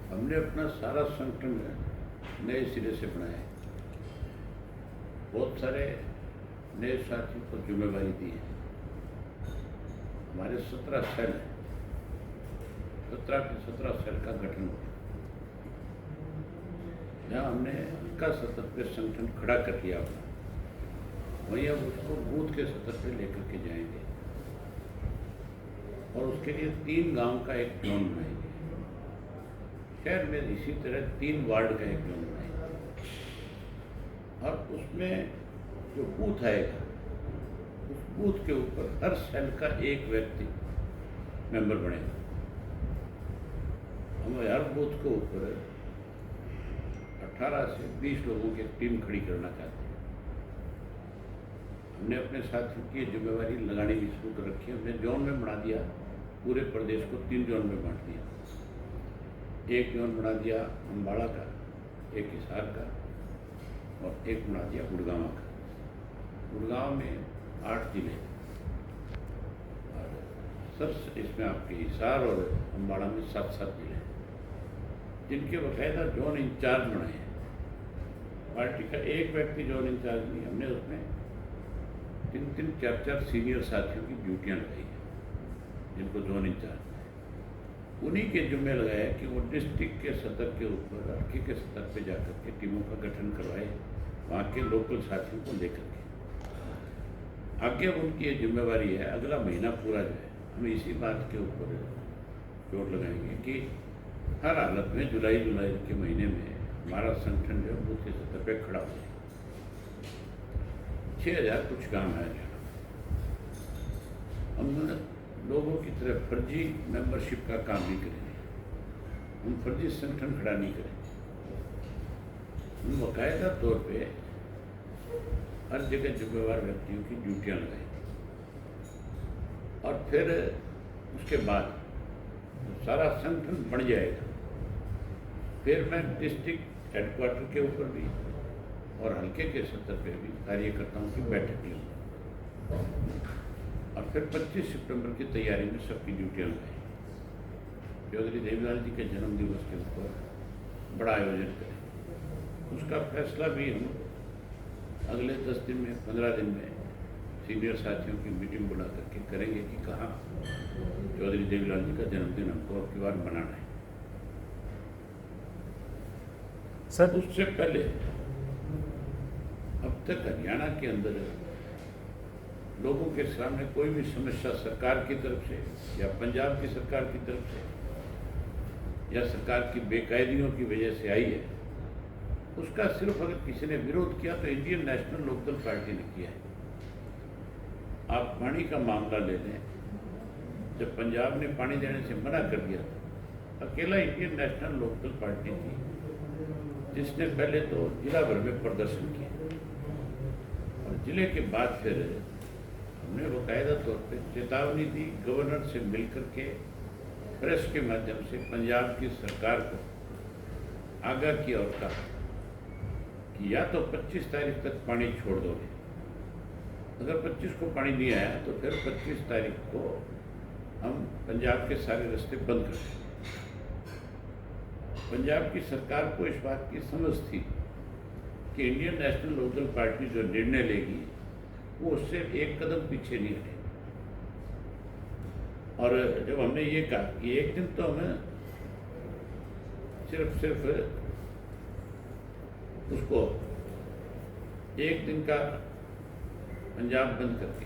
हमने अपना सारा संगठन नए सिरे से बनाया है। बहुत सारे नए साथियों को जिम्मेवारी दी है। हमारे 17 सेल हैं, 17 के 17 सेल का गठन हुआ। जहाँ हमने हल्का सतह पे संगठन खड़ा कर दिया अपना, वहीं अब उसको बूथ के सतह पे लेकर के जाएंगे और उसके लिए 3 गांव का एक जोन बनाएंगे। शहर में इसी तरह 3 वार्ड का एक जोन बनाएंगे और उसमें जो बूथ आएगा उस बूथ के ऊपर हर सेल का एक व्यक्ति मेंबर बनेगा। हम हर बूथ के ऊपर 18 से 20 लोगों की टीम खड़ी करना चाहते हैं। हमने अपने साथियों की जिम्मेवारी लगानी भी शुरू कर रखी है। हमने जोन में बना दिया, पूरे प्रदेश को 3 जोन में बांट दिया। एक जोन बना दिया अम्बाड़ा का, एक हिसार का और एक बना दिया गुड़गांव का। गुड़गांव में 8 जिले और सब इसमें आपके हिसार और अम्बाड़ा में 7-7 जिले जिनके बाकायदा जोन इंचार्ज बनाए हैं। पार्टी का एक व्यक्ति जोन इंचार्ज नहीं, हमने उसमें 3-3, 4-4 सीनियर साथियों की ड्यूटियां लगाई हैं जिनको जोन इंचार्ज है। उन्हीं के जिम्मे लगाया कि वो डिस्ट्रिक्ट के सतह के ऊपर, हल्के के सतह पे जाकर के टीमों का गठन करवाए, वहाँ के लोकल साथियों को लेकर के। आगे उनकी ये जिम्मेवारी है, अगला महीना पूरा जो है हम इसी बात के ऊपर जोर लगाएंगे कि हर हालत में जुलाई के महीने में हमारा संगठन जो है बूथ के सतह पे खड़ा हो जाए। 6000 कुछ काम है। हम लोगों की तरह फर्जी मेंबरशिप का काम नहीं करेंगे, हम फर्जी संगठन खड़ा नहीं करेंगे। हम बाकायदा तौर पे हर जगह जिम्मेवार व्यक्तियों की ड्यूटियां लगाएंगे और फिर उसके बाद सारा संगठन बढ़ जाएगा। फिर मैं डिस्ट्रिक्ट हेडक्वार्टर के ऊपर भी और हल्के के सतह पे भी कार्यकर्ताओं की बैठक लूँगा और फिर 25 सितंबर की तैयारी में सबकी ड्यूटियां लगाएंगे। चौधरी देवीलाल जी के जन्म दिवस के ऊपर बड़ा आयोजन करेंगे। उसका फैसला भी हम अगले 10 दिन में, 15 दिन में सीनियर साथियों की मीटिंग बुला करके करेंगे कि कहाँ चौधरी देवीलाल जी का जन्मदिन हमको अब की बार मनाना है। सर, उससे पहले अब तक हरियाणा के अंदर लोगों के सामने कोई भी समस्या सरकार की तरफ से या पंजाब की सरकार की तरफ से या सरकार की बेकायदियों की वजह से आई है, उसका सिर्फ अगर किसी ने विरोध किया तो इंडियन नेशनल लोकदल पार्टी ने किया है। आप पानी का मामला ले लें, जब पंजाब ने पानी देने से मना कर दिया था, अकेला इंडियन नेशनल लोकदल पार्टी थी जिसने पहले तो जिला भर में प्रदर्शन किया और जिले के बाद फिर हमने बाकायदा तौर पे चेतावनी दी, गवर्नर से मिलकर के प्रेस के माध्यम से पंजाब की सरकार को आगाह किया और कहा कि या तो 25 तारीख तक पानी छोड़ दोगे, अगर 25 को पानी नहीं आया तो फिर 25 तारीख को हम पंजाब के सारे रास्ते बंद कर देंगे। पंजाब की सरकार को इस बात की समझ थी कि इंडियन नेशनल लोकदल पार्टी जो निर्णय लेगी वो उससे एक कदम पीछे नहीं हटेगी। और जब हमने ये कहा कि एक दिन तो हमें सिर्फ उसको एक दिन का पंजाब बंद करके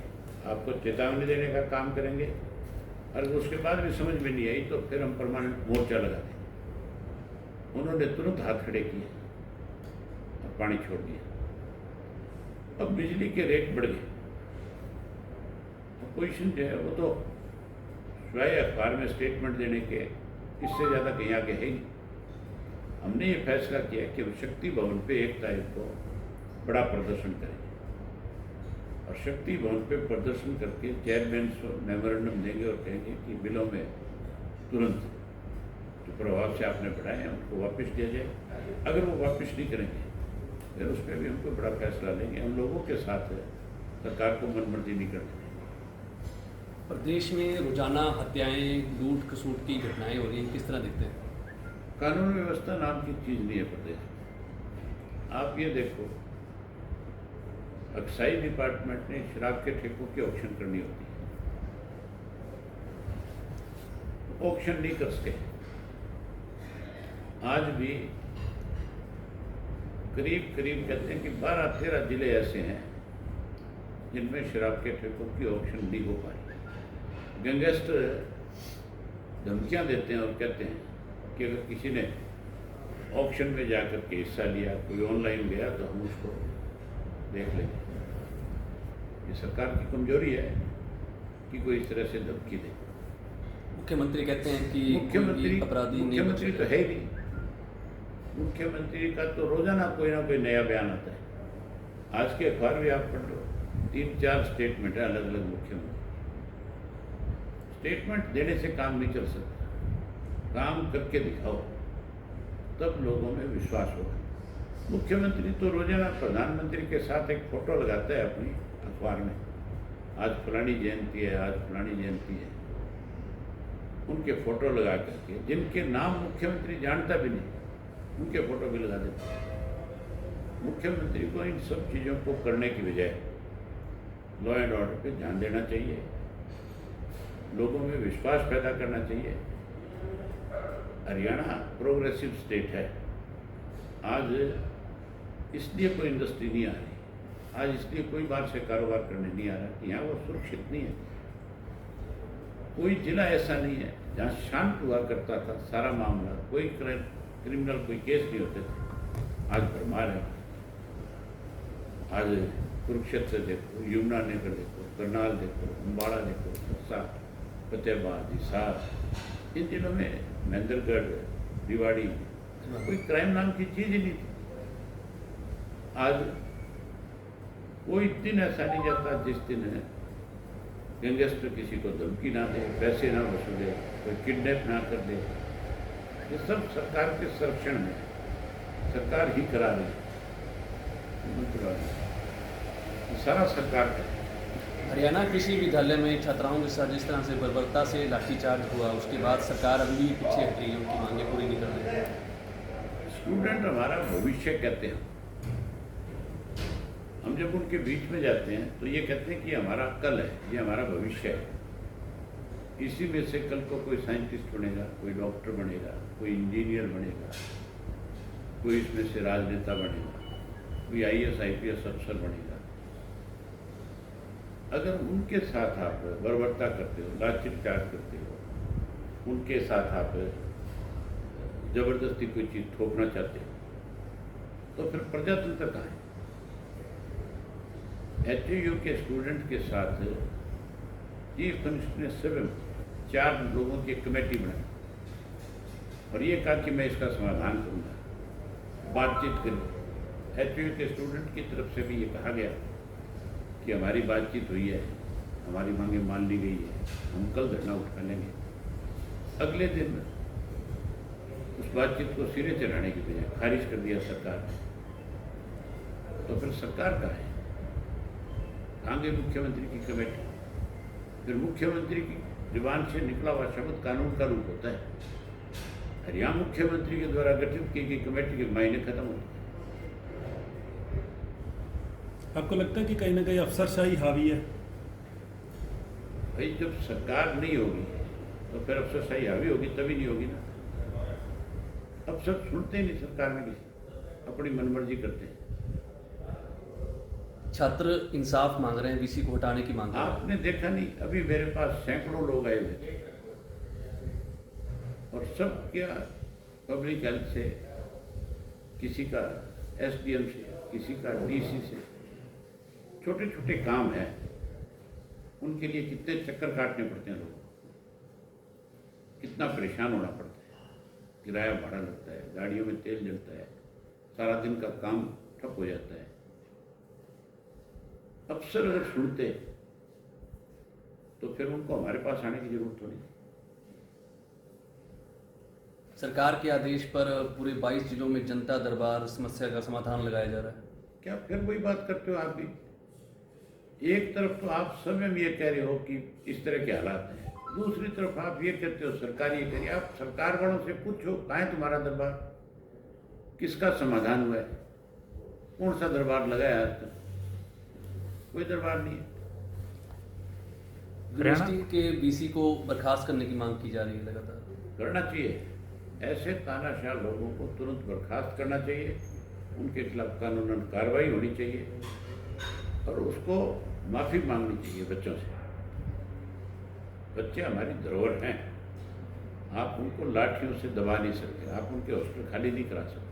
आपको चेतावनी देने का काम करेंगे, और उसके बाद भी समझ में नहीं आई तो फिर हम परमानेंट मोर्चा लगा देंगे। उन्होंने तुरंत हाथ खड़े किए और पानी छोड़ दिया। अब बिजली के रेट बढ़ गए। अपोजिशन जो है वो तो सिवाय अखबार में स्टेटमेंट देने के इससे ज़्यादा कहीं आगे है ही। हमने ये फैसला किया कि शक्ति भवन पे 1 तारीख को बड़ा प्रदर्शन करेंगे और शक्ति भवन पे प्रदर्शन करके चेयरमैन को मेमोरेंडम देंगे और कहेंगे कि बिलों में तुरंत जो प्रभाव से आपने बढ़ाए हैं उनको वापस दिया जाए। अगर वो वापस नहीं करेंगे फिर उस पर भी हमको बड़ा फैसला लेंगे। हम लोगों के साथ सरकार को मनमर्जी नहीं करते। प्रदेश में रोजाना हत्याएं, लूट खसूट की घटनाएं हो रही हैं, किस तरह देखते हैं? कानून व्यवस्था नाम की चीज नहीं है प्रदेश में। आप ये देखो, एक्साइज डिपार्टमेंट ने शराब के ठेकों की ऑक्शन करनी होती है, ऑक्शन नहीं कर सके। आज भी करीब करीब कहते हैं कि 12-13 जिले ऐसे हैं जिनमें शराब के ठेकों की ऑक्शन नहीं हो पाई। गैंगस्टर धमकियां देते हैं और कहते हैं कि अगर किसी ने ऑक्शन में जाकर के हिस्सा लिया, कोई ऑनलाइन गया, तो हम उसको देख लेंगे। ये सरकार की कमजोरी है कि कोई इस तरह से धमकी दे। मुख्यमंत्री कहते हैं कि मुख्यमंत्री तो है ही नहीं। मुख्यमंत्री का तो रोजाना कोई ना कोई नया बयान आता है। आज के अखबार भी आप पढ़ लो, 3-4 स्टेटमेंट है अलग अलग मुख्यमंत्री। स्टेटमेंट देने से काम नहीं चल सकता, काम करके दिखाओ, तब लोगों में विश्वास होगा। मुख्यमंत्री तो रोजाना प्रधानमंत्री के साथ एक फोटो लगाता है अपनी अखबार में, आज फलानी जयंती है, आज फलानी जयंती है। उनके फोटो लगा करके, जिनके नाम मुख्यमंत्री जानता भी नहीं, उनके फोटो भी लगा देते हैं। मुख्यमंत्री को इन सब चीज़ों को करने की बजाय लॉ एंड ऑर्डर पे ध्यान देना चाहिए, लोगों में विश्वास पैदा करना चाहिए। हरियाणा प्रोग्रेसिव स्टेट है। आज इसलिए कोई इंडस्ट्री नहीं आ रही, आज इसलिए कोई बाहर से कारोबार करने नहीं आ रहा कि यहाँ वो सुरक्षित नहीं है। कोई जिला ऐसा नहीं है जहाँ शांत हुआ करता था सारा मामला, कोई क्रिमिनल कोई केस नहीं होते थे। आज भरमार है। आज कुरुक्षेत्र देखो, यमुनानगर देखो, करनाल देखो, अम्बाड़ा देखो, सरसा, फतेहाबाद, हिसार, इन जिलों में महेंद्रगढ़, रिवाड़ी, कोई क्राइम नाम की चीज ही नहीं थी। आज कोई दिन ऐसा नहीं जाता जिस दिन गैंगस्टर किसी को धमकी ना दे, पैसे ना वसूले, कोई किडनैप ना कर दे। ये सब सरकार के संरक्षण में सरकार ही करा रही है, सारा सरकार का। हरियाणा कृषि विद्यालय में छात्राओं के साथ जिस तरह से बर्बरता से लाठीचार्ज हुआ, उसके बाद सरकार अभी भी पीछे हट रही है, उनकी मांगे पूरी नहीं कर रही है। स्टूडेंट हमारा भविष्य कहते हैं। हम जब उनके बीच में जाते हैं तो ये कहते हैं कि हमारा कल है, ये हमारा भविष्य है। इसी में से कल को कोई साइंटिस्ट बनेगा, कोई डॉक्टर बनेगा, कोई इंजीनियर बनेगा, कोई इसमें से राजनेता बनेगा, कोई IAS IPS अफसर बनेगा। अगर उनके साथ आप बर्बरता करते हो, लाठीचार्ज करते हो, उनके साथ आप जबरदस्ती कोई चीज थोपना चाहते हो, तो फिर प्रजातंत्र कहाँ है? HAU के स्टूडेंट के साथ चीफ मिनिस्टर ने स्वयं 4 लोगों की कमेटी बनाई और ये कहा कि मैं इसका समाधान करूंगा, बातचीत करूँ। HAU के स्टूडेंट की तरफ से भी ये कहा गया कि हमारी बातचीत हुई है, हमारी मांगे मान ली गई है, हम कल धरना उठा लेंगे। अगले दिन उस बातचीत को सिरे चढ़ाने की बजाय खारिज कर दिया सरकार ने। तो फिर सरकार का है, आगे मुख्यमंत्री की कमेटी, फिर मुख्यमंत्री की जुबान से निकला हुआ शब्द कानून का रूप होता है। हरियाणा मुख्यमंत्री के द्वारा गठित की गई कमेटी के मायने खत्म होते हैं। आपको लगता है कि कहीं ना कहीं अफसरशाही हावी है? भाई जब सरकार नहीं होगी तो फिर अफसरशाही हावी होगी, तभी नहीं होगी ना। अफसर सुनते ही नहीं सरकार में किसी, अपनी मनमर्जी करते हैं। छात्र इंसाफ मांग रहे हैं, VC को हटाने की मांग। आपने देखा नहीं, अभी मेरे पास सैकड़ों लोग आए हुए थे और सब क्या पब्लिक हेल्थ से, किसी का SDM से, किसी का DC से, छोटे छोटे काम हैं, उनके लिए कितने चक्कर काटने पड़ते हैं लोगों को, कितना परेशान होना पड़ता है, किराया भाड़ा लगता है, गाड़ियों में तेल जलता है, सारा दिन का काम ठप हो जाता है। अफसर अगर सुनते तो फिर उनको हमारे पास आने की जरूरत नहीं। सरकार के आदेश पर पूरे 22 जिलों में जनता दरबार समस्या का समाधान लगाया जा रहा है। क्या फिर वही बात करते हो आप भी? एक तरफ तो आप स्वयं ये कह रहे हो कि इस तरह के हालात हैं, दूसरी तरफ आप ये कहते हो सरकार ये करिए, आप सरकार वालों से पूछो कहाँ है तुम्हारा दरबार, किसका समाधान हुआ है, कौन सा दरबार लगाया आज तक? कोई दरबार नहीं है। यूनिवर्सिटी के बीसी को बर्खास्त करने की मांग की जा रही है लगातार। करना चाहिए, ऐसे तानाशाह लोगों को तुरंत बर्खास्त करना चाहिए, उनके खिलाफ कानूनन कार्रवाई होनी चाहिए और उसको माफ़ी मांगनी चाहिए बच्चों से। बच्चे हमारी धरोहर हैं, आप उनको लाठियों से दबा नहीं सकते, आप उनके हॉस्टल खाली नहीं करा सकते।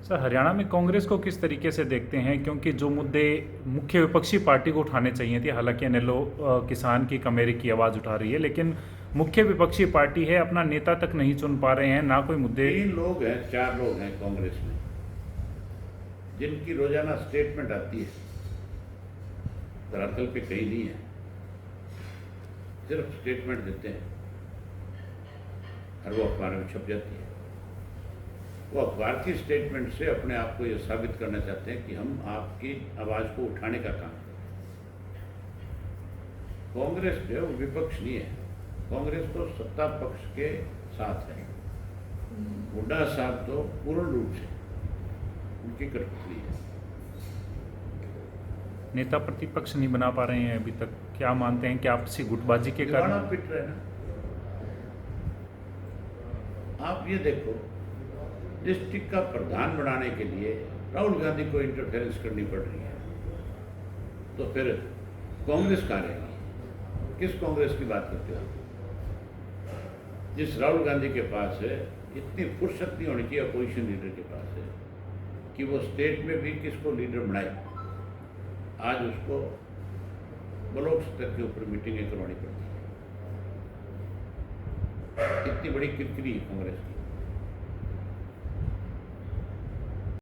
सर, हरियाणा में कांग्रेस को किस तरीके से देखते हैं, क्योंकि जो मुद्दे मुख्य विपक्षी पार्टी को उठाने चाहिए थे, हालांकि एनएलओ किसान की कमेरे की आवाज़ उठा रही है, लेकिन मुख्य विपक्षी पार्टी है, अपना नेता तक नहीं चुन पा रहे हैं, ना कोई मुद्दे। 3 लोग हैं, 4 लोग हैं कांग्रेस में जिनकी रोजाना स्टेटमेंट आती है, धरातल पे कहीं नहीं है, सिर्फ स्टेटमेंट देते हैं और वो अखबार में छप जाती है। वो अखबार की स्टेटमेंट से अपने आप को ये साबित करना चाहते हैं कि हम आपकी आवाज़ को उठाने का काम करते हैं। कांग्रेस जो है वो विपक्ष नहीं है, कांग्रेस तो सत्ता पक्ष के साथ है। हुड्डा साहब तो पूर्ण रूप से उनकी कठपुतली है। नेता प्रतिपक्ष नहीं बना पा रहे हैं अभी तक, क्या मानते हैं कि आपसी गुटबाजी के दीवाना कारण? पिट रहे ना। आप ये देखो, डिस्ट्रिक्ट का प्रधान बनाने के लिए राहुल गांधी को इंटरफेरेंस करनी पड़ रही है, तो फिर कांग्रेस कहाँ रहेगी? किस कांग्रेस की बात करते हो आप? जिस राहुल गांधी के पास है, इतनी फुर्सत नहीं होनी चाहिए अपोजिशन लीडर के पास है कि वो स्टेट में भी किसको लीडर बनाए। आज उसको ब्लॉक स्तर के ऊपर मीटिंगें करवानी पड़ती है। इतनी बड़ी किरकिरी है कांग्रेस की।